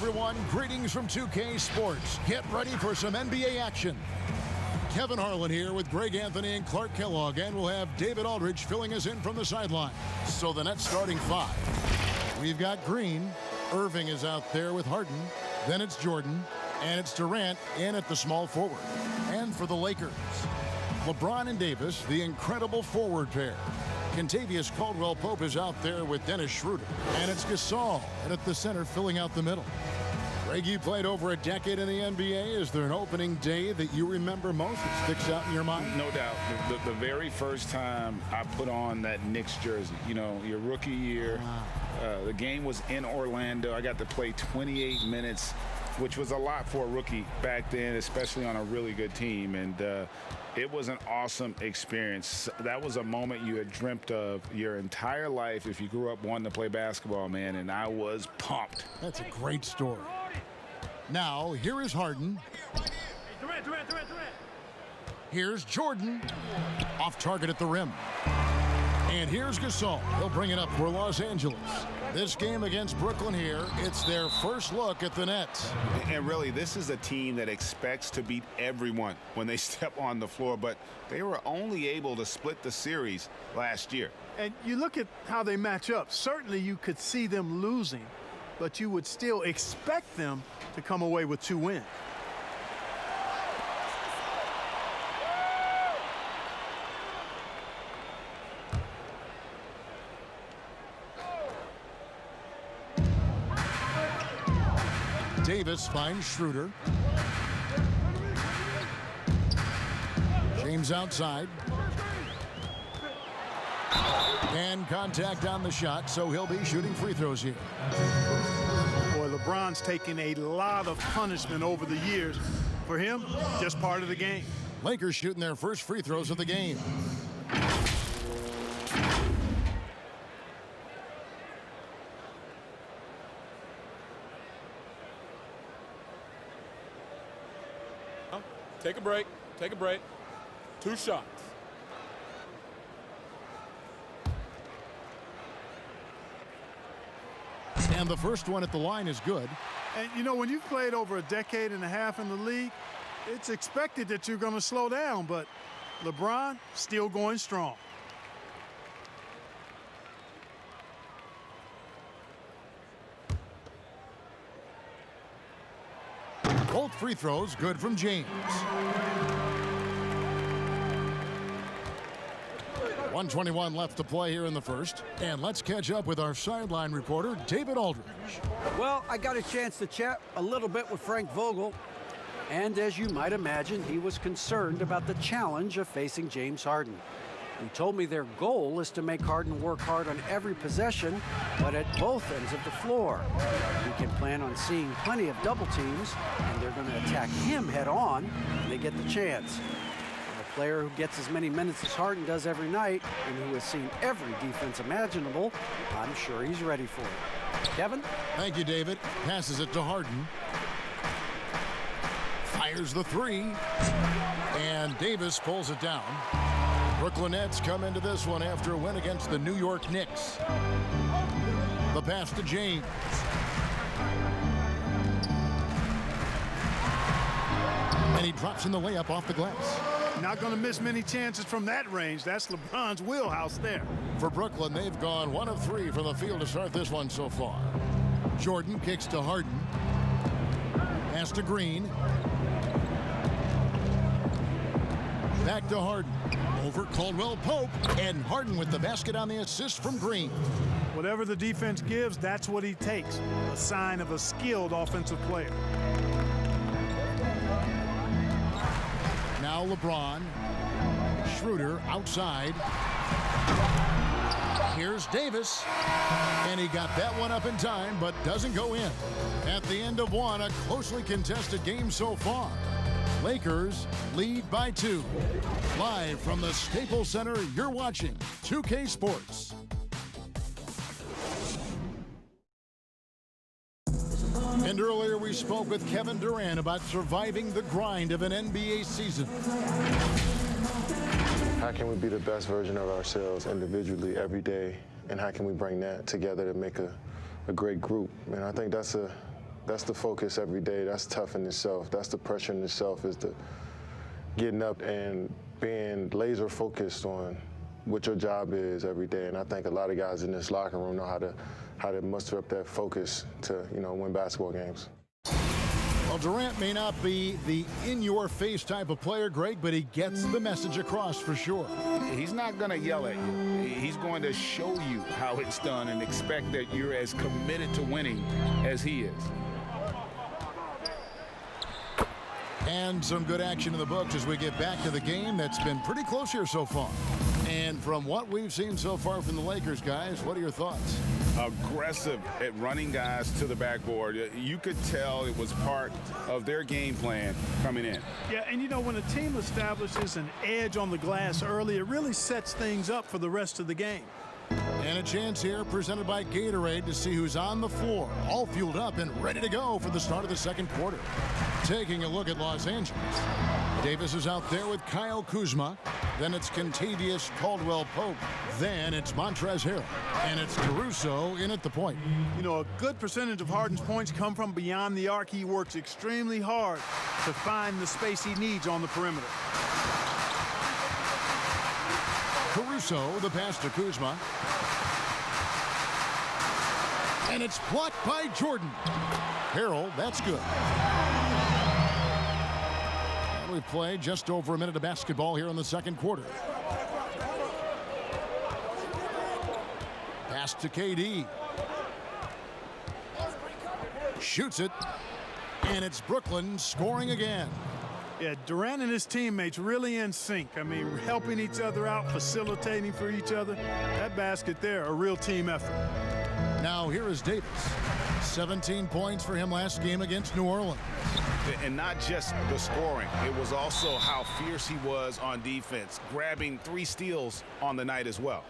everyone. Greetings from 2K Sports. Get ready for some NBA action. Kevin Harlan here with Greg Anthony and Clark Kellogg, and we'll have David Aldridge filling us in from the sideline. So the Nets starting five. We've got Green. Irving is out there with Harden. Then it's Jordan. And it's Durant in at the small forward. And for the Lakers, LeBron and Davis, the incredible forward pair. Kentavious Caldwell-Pope is out there with Dennis Schroeder. And it's Gasol at the center filling out the middle. Greg, you played over a decade in the NBA. Is there an opening day that you remember most that sticks out in your mind? No doubt. The very first time I put on that Knicks jersey, you know, your rookie year, the game was in Orlando. I got to play 28 minutes, which was a lot for a rookie back then, especially on a really good team. And it was an awesome experience. That was a moment you had dreamt of your entire life if you grew up wanting to play basketball, man, and I was pumped. That's a great story. Now, here is Harden. Durant. Here's Jordan. Off target at the rim. And here's Gasol. He'll bring it up for Los Angeles. This game against Brooklyn here, it's their first look at the Nets. And really, this is a team that expects to beat everyone when they step on the floor, but they were only able to split the series last year. And you look at how they match up. Certainly you could see them losing, but you would still expect them to come away with 2 wins. Davis finds Schroeder. James outside. And contact on the shot, so he'll be shooting free throws here. Boy, LeBron's taken a lot of punishment over the years. For him, just part of the game. Lakers shooting their first free throws of the game. Take a break. 2 shots. And the first one at the line is good. And, you know, when you've played over a decade and a half in the league, it's expected that you're going to slow down, but LeBron still going strong. Both free throws good from James. 1:21 left to play here in the first. And let's catch up with our sideline reporter, David Aldridge. Well, I got a chance to chat a little bit with Frank Vogel. And as you might imagine, he was concerned about the challenge of facing James Harden. He told me their goal is to make Harden work hard on every possession, but at both ends of the floor. We can plan on seeing plenty of double teams, and they're going to attack him head on when they get the chance. A player who gets as many minutes as Harden does every night, and who has seen every defense imaginable, I'm sure he's ready for it. Kevin? Thank you, David. Passes it to Harden. Fires the three. And Davis pulls it down. Brooklyn Nets come into this one after a win against the New York Knicks. The pass to James. And he drops in the layup off the glass. Not going to miss many chances from that range. That's LeBron's wheelhouse there. For Brooklyn, they've gone 1 of 3 from the field to start this one so far. Jordan kicks to Harden. Pass to Green. Back to Harden. Over Caldwell-Pope. And Harden with the basket on the assist from Green. Whatever the defense gives, that's what he takes. A sign of a skilled offensive player. Now LeBron. Schroeder outside. Here's Davis. And he got that one up in time, but doesn't go in. At the end of one, a closely contested game so far. Lakers lead by 2. Live from the Staples Center, you're watching 2K Sports. And earlier we spoke with Kevin Durant about surviving the grind of an NBA season. How can we be the best version of ourselves individually every day, and how can we bring that together to make a great group? And I think that's That's the focus every day. That's tough in itself. That's the pressure in itself, is the getting up and being laser focused on what your job is every day. And I think a lot of guys in this locker room know how to muster up that focus to, win basketball games. Well, Durant may not be the in-your-face type of player, Greg, but he gets the message across for sure. He's not going to yell at you. He's going to show you how it's done and expect that you're as committed to winning as he is. And some good action in the books as we get back to the game that's been pretty close here so far. And from what we've seen so far from the Lakers, guys, what are your thoughts? Aggressive at running guys to the backboard. You could tell it was part of their game plan coming in. Yeah, and when a team establishes an edge on the glass early, it really sets things up for the rest of the game. And a chance here presented by Gatorade to see who's on the floor, all fueled up and ready to go for the start of the second quarter. Taking a look at Los Angeles. Davis is out there with Kyle Kuzma. Then it's Kentavious Caldwell-Pope. Then it's Montrezl Harrell. And it's Caruso in at the point. A good percentage of Harden's points come from beyond the arc. He works extremely hard to find the space he needs on the perimeter. Caruso, the pass to Kuzma. And it's blocked by Jordan. Harrell, that's good. And we've played just over a minute of basketball here in the second quarter. Pass to KD. Shoots it. And it's Brooklyn scoring again. Yeah, Durant and his teammates really in sync. Helping each other out, facilitating for each other. That basket there, a real team effort. Now here is Davis. 17 points for him last game against New Orleans. And not just the scoring, it was also how fierce he was on defense, grabbing 3 steals on the night as well.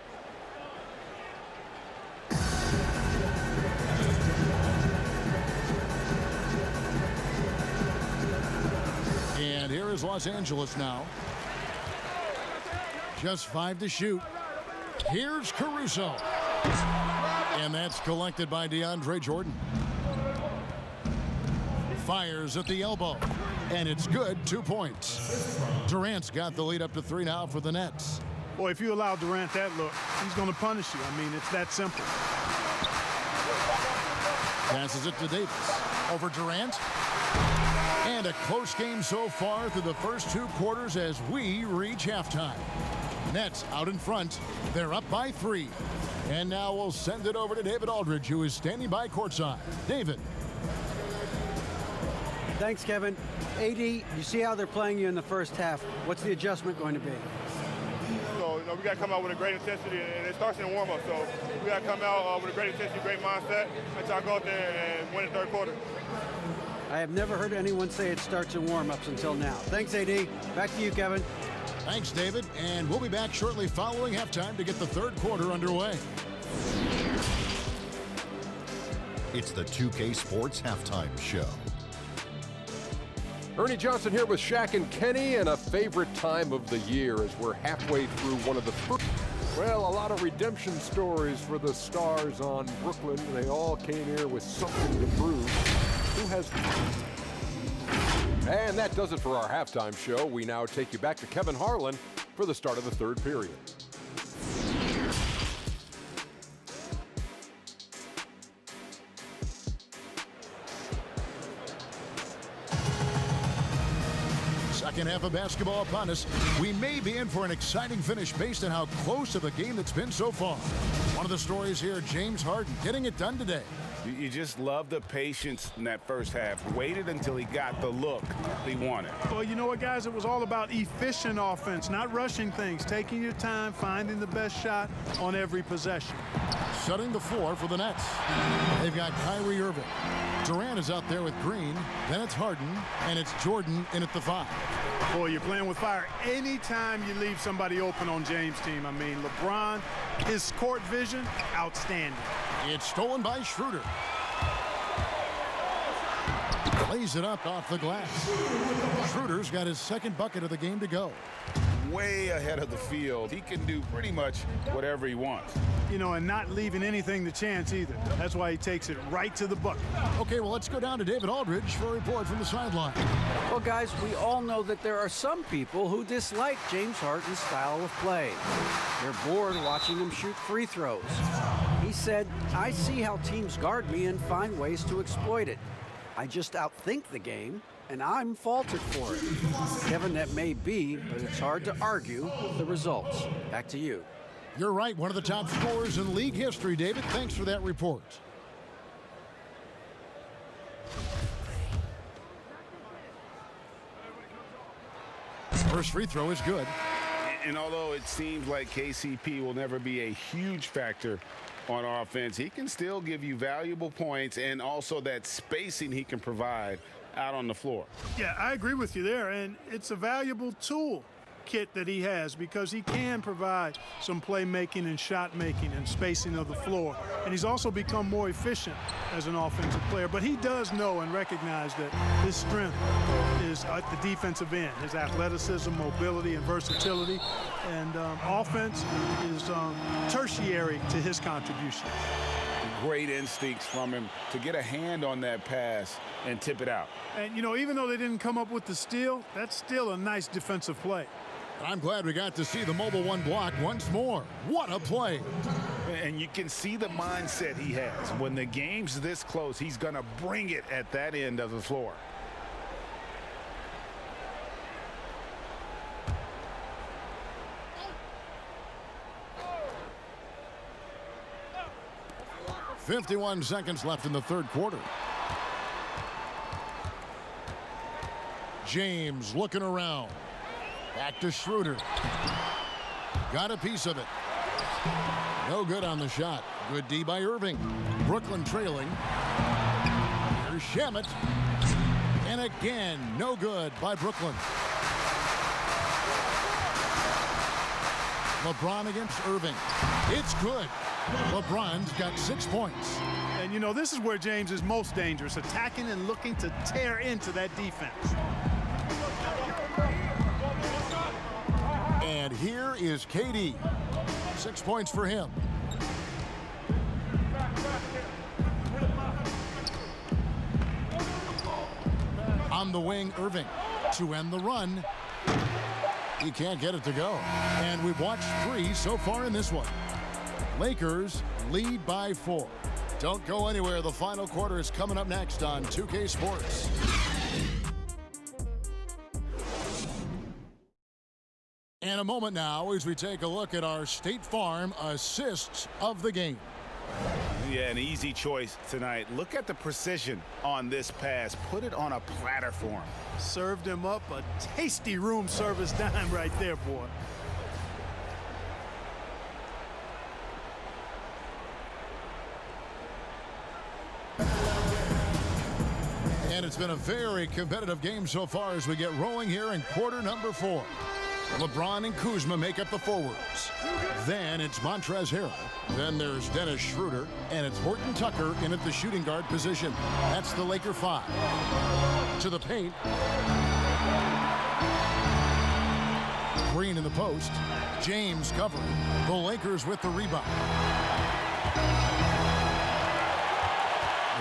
And here is Los Angeles now. Just 5 to shoot. Here's Caruso. And that's collected by DeAndre Jordan. Fires at the elbow. And it's good, 2 points. Durant's got the lead up to 3 now for the Nets. Boy, if you allow Durant that look, he's going to punish you. It's that simple. Passes it to Davis. Over Durant. And a close game so far through the first 2 quarters as we reach halftime. Nets out in front. They're up by 3. And now we'll send it over to David Aldridge, who is standing by courtside. David. Thanks, Kevin. AD, you see how they're playing you in the first half. What's the adjustment going to be? So, we got to come out with a great intensity, and it starts in the warm-up. So we got to come out with a great intensity, great mindset, and try to go out there and win the third quarter. I have never heard anyone say it starts in warm-ups until now. Thanks, AD. Back to you, Kevin. Thanks, David. And we'll be back shortly following halftime to get the third quarter underway. It's the 2K Sports Halftime Show. Ernie Johnson here with Shaq and Kenny, and a favorite time of the year as we're halfway through one of the first. Well, a lot of redemption stories for the stars on Brooklyn. They all came here with something to prove. Who has... And that does it for our halftime show. We now take you back to Kevin Harlan for the start of the third period. Second half of basketball upon us. We may be in for an exciting finish based on how close of a game it's been so far. One of the stories here, James Harden getting it done today. You just love the patience in that first half. Waited until he got the look he wanted. Well, you know what, guys? It was all about efficient offense, not rushing things, taking your time, finding the best shot on every possession. Shutting the floor for the Nets. They've got Kyrie Irving. Durant is out there with Green. Then it's Harden, and it's Jordan in at the 5. Boy, you're playing with fire anytime you leave somebody open on James' team. LeBron, his court vision, outstanding. It's stolen by Schroeder. Lays it up off the glass. Schroeder's got his second bucket of the game to go. way ahead of the field. He can do pretty much whatever he wants. You know, and not leaving anything to chance either. That's why he takes it right to the bucket. Okay, well, let's go down to David Aldridge for a report from the sideline. Well, guys, we all know that there are some people who dislike James Harden's style of play. They're bored watching him shoot free throws. He said, "I see how teams guard me and find ways to exploit it. I just outthink the game, and I'm faulted for it." Kevin, that may be, but it's hard to argue with the results. Back to you. You're right, one of the top scorers in league history, David. Thanks for that report. First free throw is good. And although it seems like KCP will never be a huge factor on offense, he can still give you valuable points and also that spacing he can provide out on the floor. Yeah, I agree with you there, and it's a valuable tool kit that he has because he can provide some playmaking and shot making and spacing of the floor. And he's also become more efficient as an offensive player. But he does know and recognize that his strength is at the defensive end, his athleticism, mobility, and versatility. And offense is tertiary to his contribution. Great instincts from him to get a hand on that pass and tip it out. And, you know, even though they didn't come up with the steal, that's still a nice defensive play. I'm glad we got to see the mobile one block once more. What a play. And you can see the mindset he has. When the game's this close, he's going to bring it at that end of the floor. .51 seconds left in the third quarter. James looking around. Back to Schroeder. Got a piece of it. No good on the shot. Good D by Irving. Brooklyn trailing. Here's Shamet. And again, no good by Brooklyn. LeBron against Irving. It's good. LeBron's got 6 points. And, you know, this is where James is most dangerous, attacking and looking to tear into that defense. And here is KD. 6 points for him. On the wing, Irving to end the run. He can't get it to go. And we've watched 3 so far in this one. Lakers lead by 4. Don't go anywhere. The final quarter is coming up next on 2K Sports. And a moment now as we take a look at our State Farm assists of the game. Yeah, an easy choice tonight. Look at the precision on this pass. Put it on a platter for him. Served him up a tasty room service dime right there, boy. And it's been a very competitive game so far as we get rolling here in quarter number 4. LeBron and Kuzma make up the forwards. Then it's Montrezl Harrell. Then there's Dennis Schroeder. And it's Horton Tucker in at the shooting guard position. That's the Laker 5. To the paint. Green in the post. James covering. The Lakers with the rebound.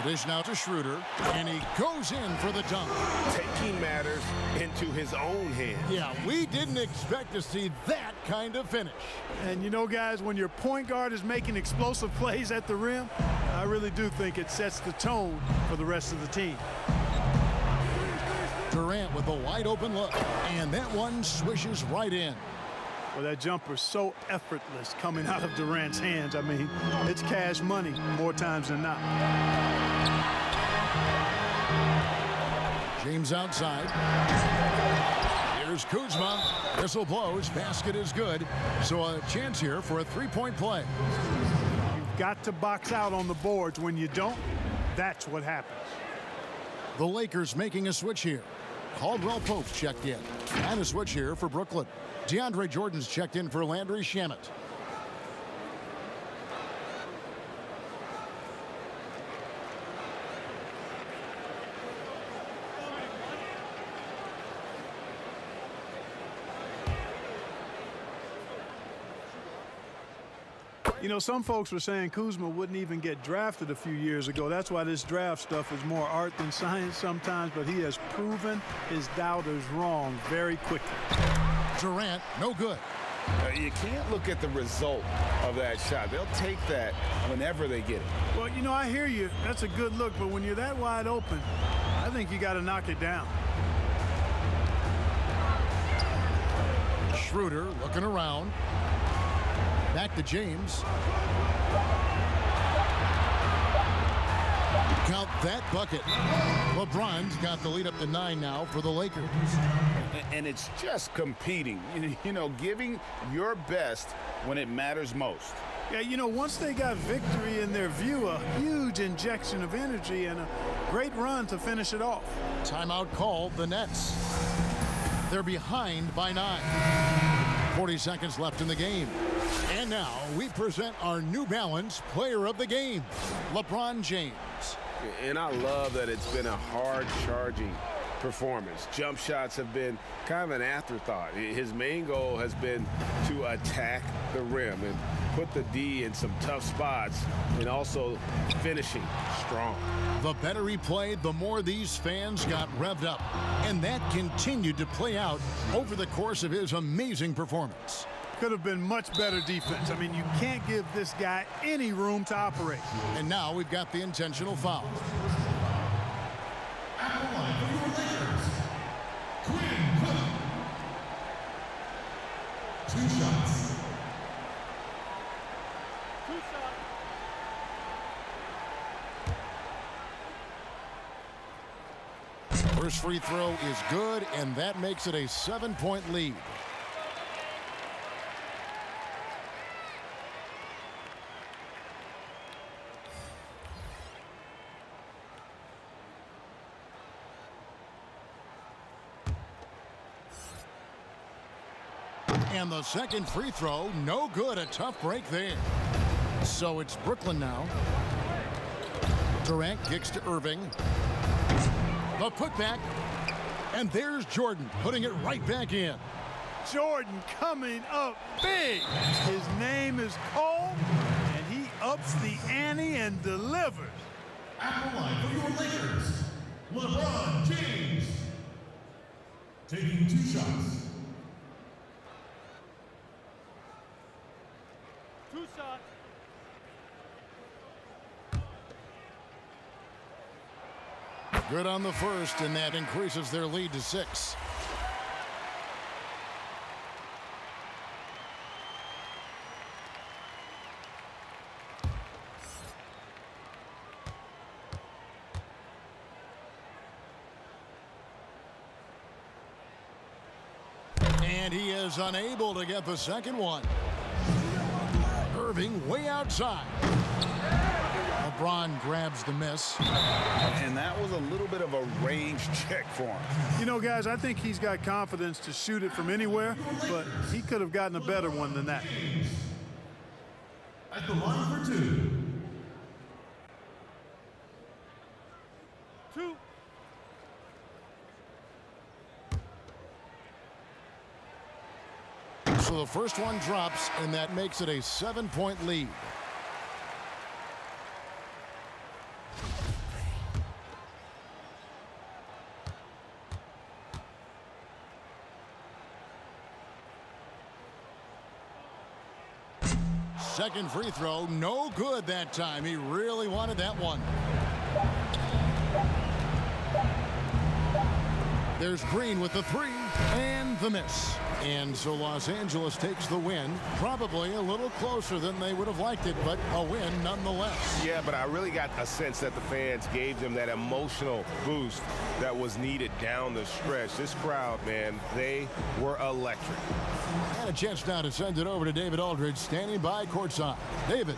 The dish now to Schroeder, and he goes in for the dunk. Taking matters into his own hands. Yeah, we didn't expect to see that kind of finish. And you know, guys, when your point guard is making explosive plays at the rim, I really do think it sets the tone for the rest of the team. Durant with a wide open look, and that one swishes right in. Well, that jumper's so effortless coming out of Durant's hands. I mean, it's cash money more times than not. James outside. Here's Kuzma. Whistle blows. Basket is good. So a chance here for a three-point play. You've got to box out on the boards. When you don't, that's what happens. The Lakers making a switch here. Caldwell Pope checked in. And a switch here for Brooklyn. DeAndre Jordan's checked in for Landry Shamet. You know, some folks were saying Kuzma wouldn't even get drafted a few years ago. That's why this draft stuff is more art than science sometimes, but he has proven his doubters wrong very quickly. Durant, no good. You can't look at the result of that shot. They'll take that whenever they get it. Well, you know, I hear you. That's a good look, but when you're that wide open, I think you got to knock it down. Schroeder looking around. Back to James. Count that bucket. LeBron's got the lead up to 9 now for the Lakers. And it's just competing, you know, giving your best when it matters most. Yeah, you know, once they got victory in their view, a huge injection of energy and a great run to finish it off. Timeout called the Nets. They're behind by 9. 40 seconds left in the game. And now we present our New Balance Player of the Game, LeBron James. And I love that it's been a hard-charging performance. Jump shots have been kind of an afterthought. His main goal has been to attack the rim and put the D in some tough spots and also finishing strong. The better he played, the more these fans got revved up. And that continued to play out over the course of his amazing performance. Could have been much better defense. I mean, you can't give this guy any room to operate. And now we've got the intentional foul. Two shots. First free throw is good, and that makes it a 7-point lead. And the second free throw, no good. A tough break there. So it's Brooklyn now. Durant kicks to Irving. The putback. And there's Jordan putting it right back in. Jordan coming up big. His name is Cole, and he ups the ante and delivers. At the line for your Lakers, LeBron James. Taking 2 shots. Good on the first, and that increases their lead to 6. And he is unable to get the second one. Irving way outside. LeBron grabs the miss. And that was a little bit of a range check for him. You know, guys, I think he's got confidence to shoot it from anywhere, but he could have gotten a better one than that. At the line for 2. So the first one drops, and that makes it a 7-point lead. Second free throw, no good that time. He really wanted that one. There's Green with the 3 and the miss. And so Los Angeles takes the win. Probably a little closer than they would have liked it, but a win nonetheless. Yeah, but I really got a sense that the fans gave them that emotional boost that was needed down the stretch. This crowd, man, they were electric. And a chance now to send it over to David Aldridge, standing by courtside. David.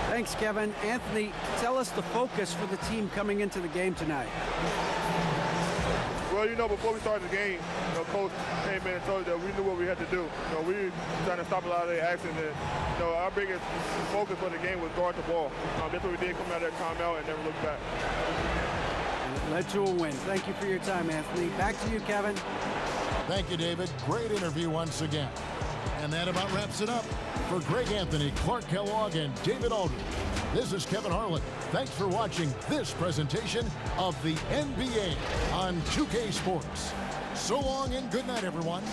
Thanks, Kevin. Anthony, tell us the focus for the team coming into the game tonight. Well, you know, before we started the game, you know, Coach came in and told us that we knew what we had to do. You know, we were trying to stop a lot of their action. And, you know, our biggest focus for the game was guard the ball. That's what we did, come out of that timeout and never look back. And it led to a win. Thank you for your time, Anthony. Back to you, Kevin. Thank you, David. Great interview once again. And that about wraps it up. For Greg Anthony, Clark Kellogg, and David Aldridge, this is Kevin Harlan. Thanks for watching this presentation of the NBA on 2K Sports. So long and good night, everyone.